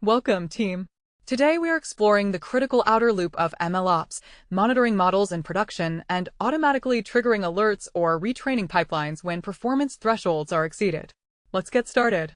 Welcome, team. Today we are exploring the critical outer loop of MLOps, monitoring models in production and automatically triggering alerts or retraining pipelines when performance thresholds are exceeded. Let's get started.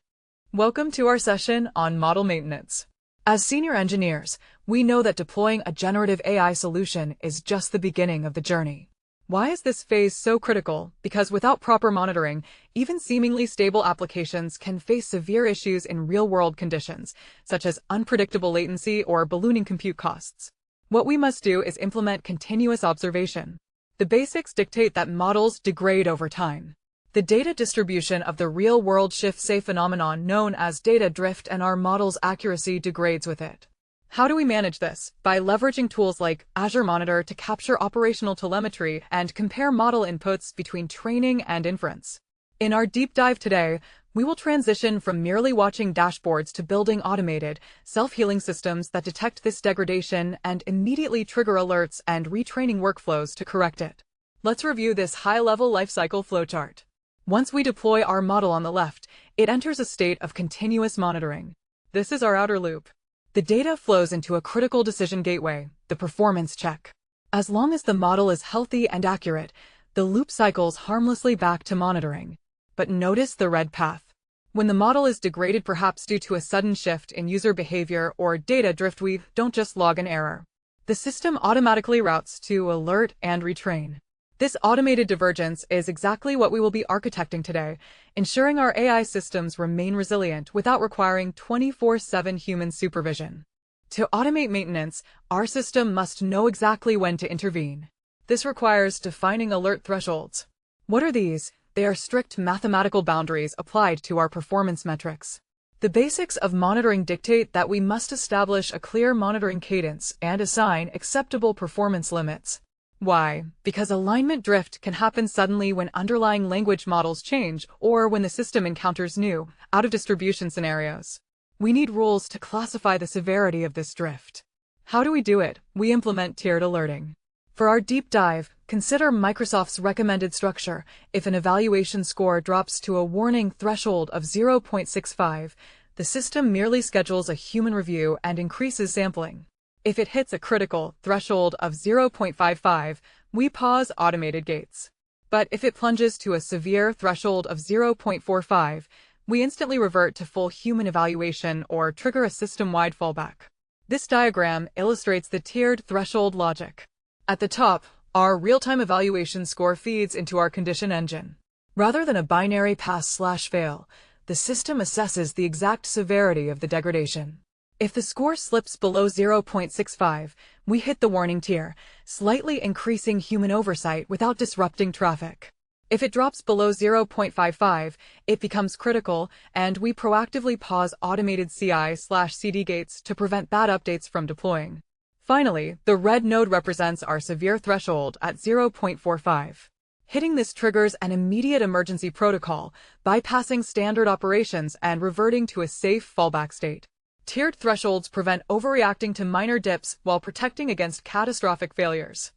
Welcome to our session on model maintenance. As senior engineers, we know that deploying a generative AI solution is just the beginning of the journey. Why is this phase so critical? Because without proper monitoring, even seemingly stable applications can face severe issues in real-world conditions, such as unpredictable latency or ballooning compute costs. What we must do is implement continuous observation. The basics dictate that models degrade over time. The data distribution of the real-world shifts a phenomenon known as data drift, and our model's accuracy degrades with it. How do we manage this? By leveraging tools like Azure Monitor to capture operational telemetry and compare model inputs between training and inference. In our deep dive today, we will transition from merely watching dashboards to building automated, self-healing systems that detect this degradation and immediately trigger alerts and retraining workflows to correct it. Let's review this high-level lifecycle flowchart. Once we deploy our model on the left, it enters a state of continuous monitoring. This is our outer loop. The data flows into a critical decision gateway, the performance check. As long as the model is healthy and accurate, the loop cycles harmlessly back to monitoring. But notice the red path. When the model is degraded, perhaps due to a sudden shift in user behavior or data drift, we don't just log an error. The system automatically routes to alert and retrain. This automated divergence is exactly what we will be architecting today, ensuring our AI systems remain resilient without requiring 24/7 human supervision. To automate maintenance, our system must know exactly when to intervene. This requires defining alert thresholds. What are these? They are strict mathematical boundaries applied to our performance metrics. The basics of monitoring dictate that we must establish a clear monitoring cadence and assign acceptable performance limits. Why? Because alignment drift can happen suddenly when underlying language models change or when the system encounters new, out-of-distribution scenarios. We need rules to classify the severity of this drift. How do we do it? We implement tiered alerting. For our deep dive, consider Microsoft's recommended structure. If an evaluation score drops to a warning threshold of 0.65, the system merely schedules a human review and increases sampling. If it hits a critical threshold of 0.55, we pause automated gates. But if it plunges to a severe threshold of 0.45, we instantly revert to full human evaluation or trigger a system-wide fallback. This diagram illustrates the tiered threshold logic. At the top, our real-time evaluation score feeds into our condition engine. Rather than a binary pass/fail, the system assesses the exact severity of the degradation. If the score slips below 0.65, we hit the warning tier, slightly increasing human oversight without disrupting traffic. If it drops below 0.55, it becomes critical, and we proactively pause automated CI/CD gates to prevent bad updates from deploying. Finally, the red node represents our severe threshold at 0.45. Hitting this triggers an immediate emergency protocol, bypassing standard operations and reverting to a safe fallback state. Tiered thresholds prevent overreacting to minor dips while protecting against catastrophic failures.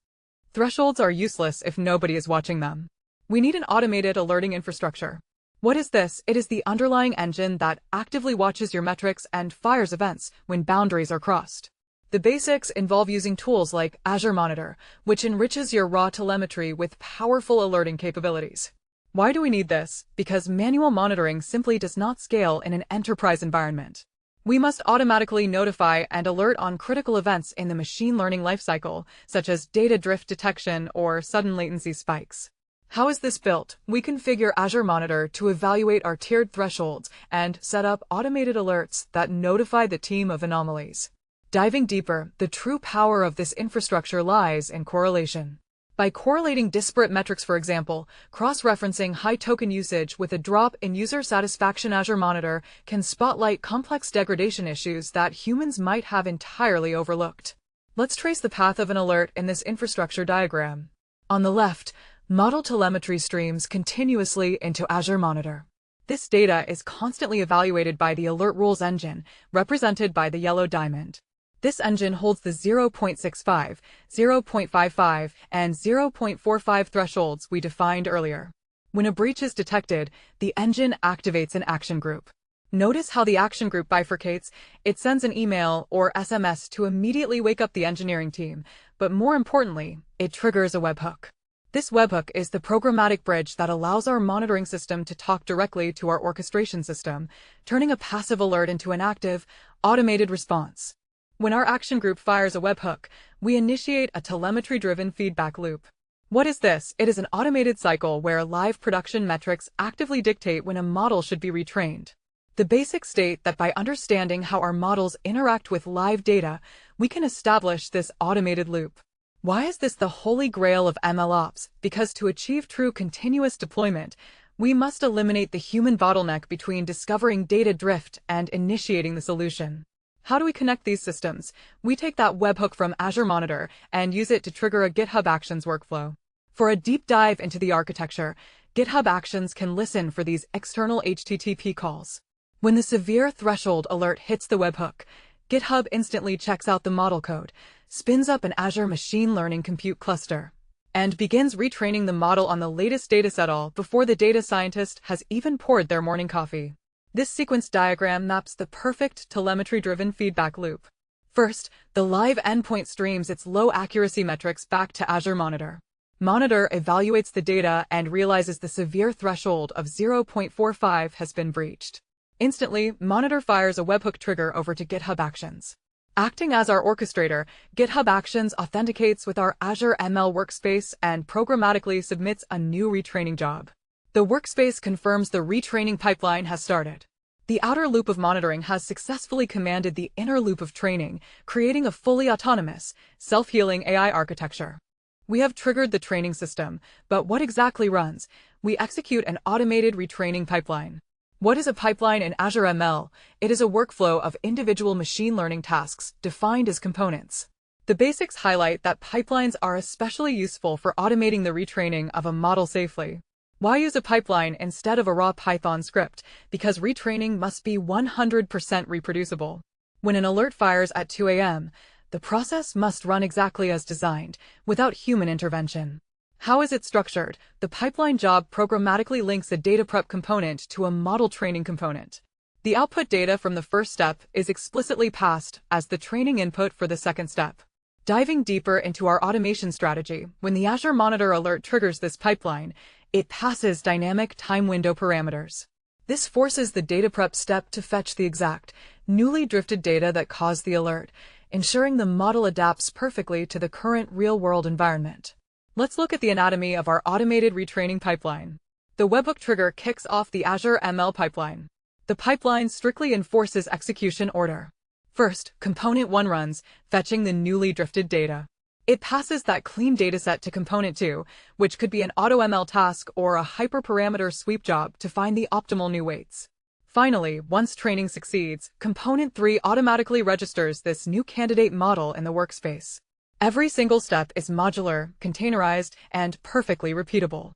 Thresholds are useless if nobody is watching them. We need an automated alerting infrastructure. What is this? It is the underlying engine that actively watches your metrics and fires events when boundaries are crossed. The basics involve using tools like Azure Monitor, which enriches your raw telemetry with powerful alerting capabilities. Why do we need this? Because manual monitoring simply does not scale in an enterprise environment. We must automatically notify and alert on critical events in the machine learning lifecycle, such as data drift detection or sudden latency spikes. How is this built? We configure Azure Monitor to evaluate our tiered thresholds and set up automated alerts that notify the team of anomalies. Diving deeper, the true power of this infrastructure lies in correlation. By correlating disparate metrics, for example, cross-referencing high token usage with a drop in user satisfaction, Azure Monitor can spotlight complex degradation issues that humans might have entirely overlooked. Let's trace the path of an alert in this infrastructure diagram. On the left, model telemetry streams continuously into Azure Monitor. This data is constantly evaluated by the alert rules engine, represented by the yellow diamond. This engine holds the 0.65, 0.55, and 0.45 thresholds we defined earlier. When a breach is detected, the engine activates an action group. Notice how the action group bifurcates. It sends an email or SMS to immediately wake up the engineering team, but more importantly, it triggers a webhook. This webhook is the programmatic bridge that allows our monitoring system to talk directly to our orchestration system, turning a passive alert into an active, automated response. When our action group fires a webhook, we initiate a telemetry-driven feedback loop. What is this? It is an automated cycle where live production metrics actively dictate when a model should be retrained. The basics state that by understanding how our models interact with live data, we can establish this automated loop. Why is this the holy grail of MLOps? Because to achieve true continuous deployment, we must eliminate the human bottleneck between discovering data drift and initiating the solution. How do we connect these systems? We take that webhook from Azure Monitor and use it to trigger a GitHub Actions workflow. For a deep dive into the architecture, GitHub Actions can listen for these external HTTP calls. When the severe threshold alert hits the webhook, GitHub instantly checks out the model code, spins up an Azure Machine Learning compute cluster, and begins retraining the model on the latest dataset all before the data scientist has even poured their morning coffee. This sequence diagram maps the perfect telemetry-driven feedback loop. First, the live endpoint streams its low-accuracy metrics back to Azure Monitor. Monitor evaluates the data and realizes the severe threshold of 0.45 has been breached. Instantly, Monitor fires a webhook trigger over to GitHub Actions. Acting as our orchestrator, GitHub Actions authenticates with our Azure ML workspace and programmatically submits a new retraining job. The workspace confirms the retraining pipeline has started. The outer loop of monitoring has successfully commanded the inner loop of training, creating a fully autonomous, self-healing AI architecture. We have triggered the training system, but what exactly runs? We execute an automated retraining pipeline. What is a pipeline in Azure ML? It is a workflow of individual machine learning tasks defined as components. The basics highlight that pipelines are especially useful for automating the retraining of a model safely. Why use a pipeline instead of a raw Python script? Because retraining must be 100% reproducible. When an alert fires at 2 a.m., the process must run exactly as designed, without human intervention. How is it structured? The pipeline job programmatically links a data prep component to a model training component. The output data from the first step is explicitly passed as the training input for the second step. Diving deeper into our automation strategy, when the Azure Monitor alert triggers this pipeline, it passes dynamic time window parameters. This forces the data prep step to fetch the exact, newly drifted data that caused the alert, ensuring the model adapts perfectly to the current real-world environment. Let's look at the anatomy of our automated retraining pipeline. The webhook trigger kicks off the Azure ML pipeline. The pipeline strictly enforces execution order. First, Component 1 runs, fetching the newly drifted data. It passes that clean dataset to Component 2, which could be an AutoML task or a hyperparameter sweep job to find the optimal new weights. Finally, once training succeeds, Component 3 automatically registers this new candidate model in the workspace. Every single step is modular, containerized, and perfectly repeatable.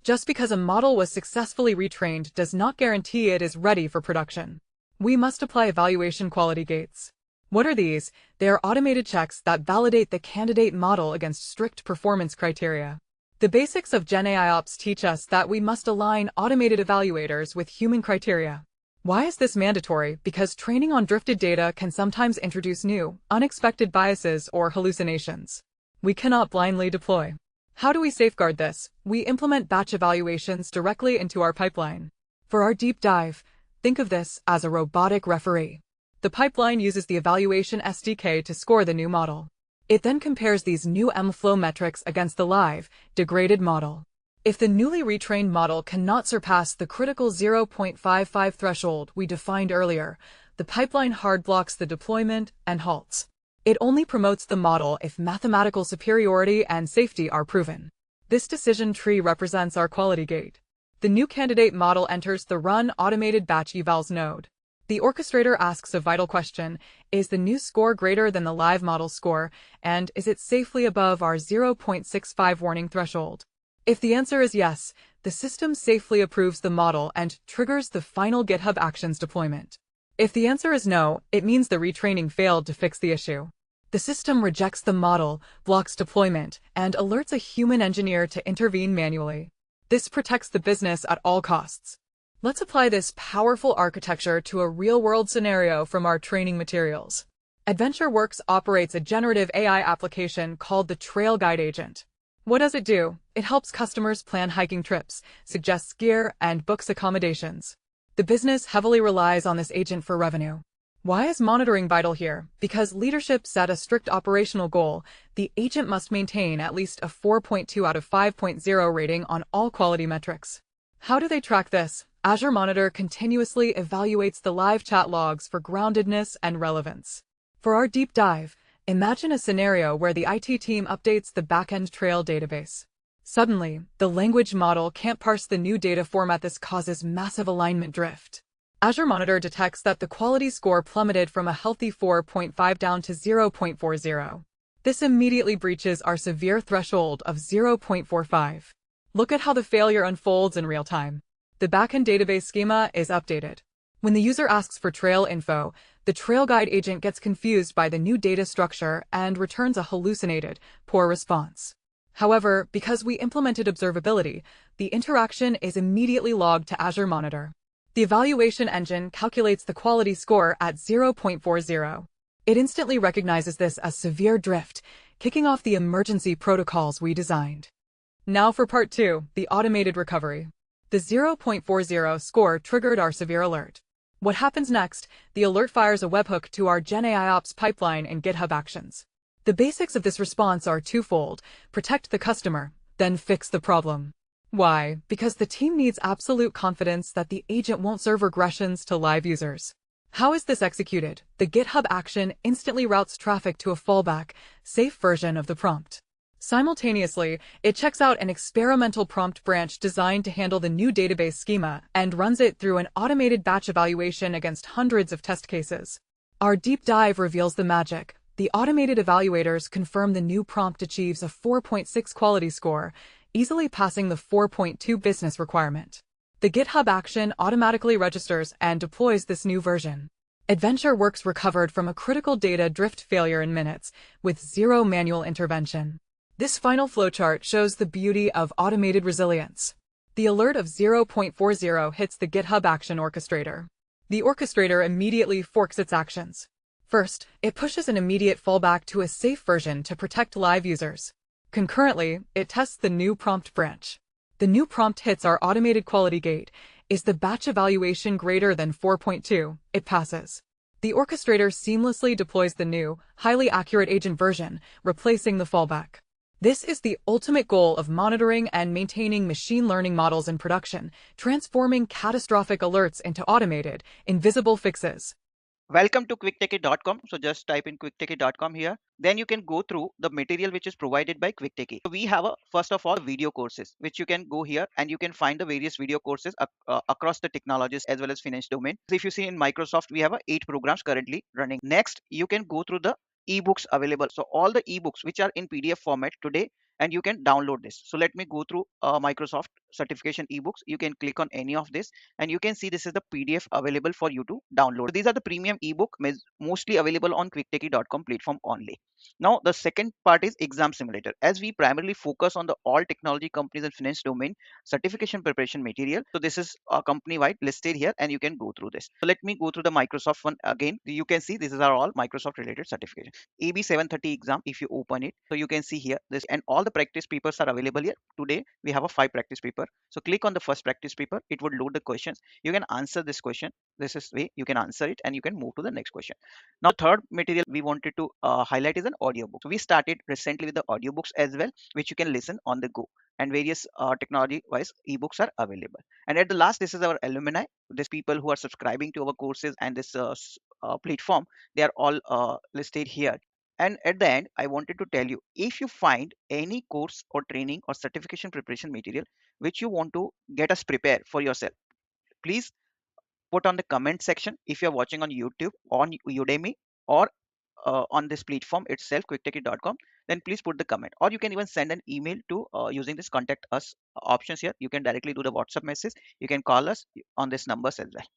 Just because a model was successfully retrained does not guarantee it is ready for production. We must apply evaluation quality gates. What are these? They are automated checks that validate the candidate model against strict performance criteria. The basics of GenAIOps teach us that we must align automated evaluators with human criteria. Why is this mandatory? Because training on drifted data can sometimes introduce new, unexpected biases or hallucinations. We cannot blindly deploy. How do we safeguard this? We implement batch evaluations directly into our pipeline. For our deep dive, think of this as a robotic referee. The pipeline uses the evaluation SDK to score the new model. It then compares these new MFlow metrics against the live, degraded model. If the newly retrained model cannot surpass the critical 0.55 threshold we defined earlier, the pipeline hard blocks the deployment and halts. It only promotes the model if mathematical superiority and safety are proven. This decision tree represents our quality gate. The new candidate model enters the Run Automated Batch Evals node. The orchestrator asks a vital question: is the new score greater than the live model score, and is it safely above our 0.65 warning threshold? If the answer is yes, the system safely approves the model and triggers the final GitHub Actions deployment. If the answer is no, it means the retraining failed to fix the issue. The system rejects the model, blocks deployment, and alerts a human engineer to intervene manually. This protects the business at all costs. Let's apply this powerful architecture to a real-world scenario from our training materials. AdventureWorks operates a generative AI application called the Trail Guide Agent. What does it do? It helps customers plan hiking trips, suggests gear, and books accommodations. The business heavily relies on this agent for revenue. Why is monitoring vital here? Because leadership set a strict operational goal. The agent must maintain at least a 4.2 out of 5.0 rating on all quality metrics. How do they track this? Azure Monitor continuously evaluates the live chat logs for groundedness and relevance. For our deep dive, imagine a scenario where the IT team updates the backend Trail database. Suddenly, the language model can't parse the new data format. This causes massive alignment drift. Azure Monitor detects that the quality score plummeted from a healthy 4.5 down to 0.40. This immediately breaches our severe threshold of 0.45. Look at how the failure unfolds in real time. The backend database schema is updated. When the user asks for trail info, the Trail Guide agent gets confused by the new data structure and returns a hallucinated, poor response. However, because we implemented observability, the interaction is immediately logged to Azure Monitor. The evaluation engine calculates the quality score at 0.40. It instantly recognizes this as severe drift, kicking off the emergency protocols we designed. Now for part 2, the automated recovery. The 0.40 score triggered our severe alert. What happens next? The alert fires a webhook to our GenAIOps pipeline in GitHub Actions. The basics of this response are twofold: protect the customer, then fix the problem. Why? Because the team needs absolute confidence that the agent won't serve regressions to live users. How is this executed? The GitHub action instantly routes traffic to a fallback, safe version of the prompt. Simultaneously, it checks out an experimental prompt branch designed to handle the new database schema and runs it through an automated batch evaluation against hundreds of test cases. Our deep dive reveals the magic. The automated evaluators confirm the new prompt achieves a 4.6 quality score, easily passing the 4.2 business requirement. The GitHub action automatically registers and deploys this new version. AdventureWorks recovered from a critical data drift failure in minutes, with zero manual intervention. This final flowchart shows the beauty of automated resilience. The alert of 0.40 hits the GitHub action orchestrator. The orchestrator immediately forks its actions. First, it pushes an immediate fallback to a safe version to protect live users. Concurrently, it tests the new prompt branch. The new prompt hits our automated quality gate. Is the batch evaluation greater than 4.2? It passes. The orchestrator seamlessly deploys the new, highly accurate agent version, replacing the fallback. This is the ultimate goal of monitoring and maintaining machine learning models in production, transforming catastrophic alerts into automated, invisible fixes. Welcome to quicktechie.com. So just type in quicktechie.com here. Then you can go through the material which is provided by Quicktechie. So we have first of all video courses which you can go here and you can find the various video courses across the technologies as well as finance domain. So if you see in Microsoft, we have 8 programs currently running. Next, you can go through the ebooks available. So all the ebooks which are in PDF format today, and you can download this. So let me go through Microsoft certification ebooks. You can click on any of this and you can see this is the PDF available for you to download. So these are the premium ebook mostly available on quicktechie.com platform only. Now the second part is exam simulator. As we primarily focus on the all technology companies and finance domain certification preparation material, so this is company wide listed here and you can go through this. So let me go through the Microsoft one again. You can see this is all Microsoft related certification. AB 730 exam, if you open it, so you can see here this, and all the practice papers are available here. Today we have a 5 practice paper. So click on the first practice paper. It would load the questions. You can answer this question. This is way you can answer it and you can move to the next question. Now third material we wanted to highlight is an audiobook. So we started recently with the audiobooks as well, which you can listen on the go, and various technology wise ebooks are available. And at the last, this is our alumni. These people who are subscribing to our courses and this platform, they are all listed here. And at the end, I wanted to tell you, if you find any course or training or certification preparation material which you want to get us prepare for yourself, please put on the comment section. If you're watching on YouTube, on Udemy, or on this platform itself, quicktechie.com, then please put the comment, or you can even send an email to using this contact us options here. You can directly do the WhatsApp message. You can call us on this numbers as well.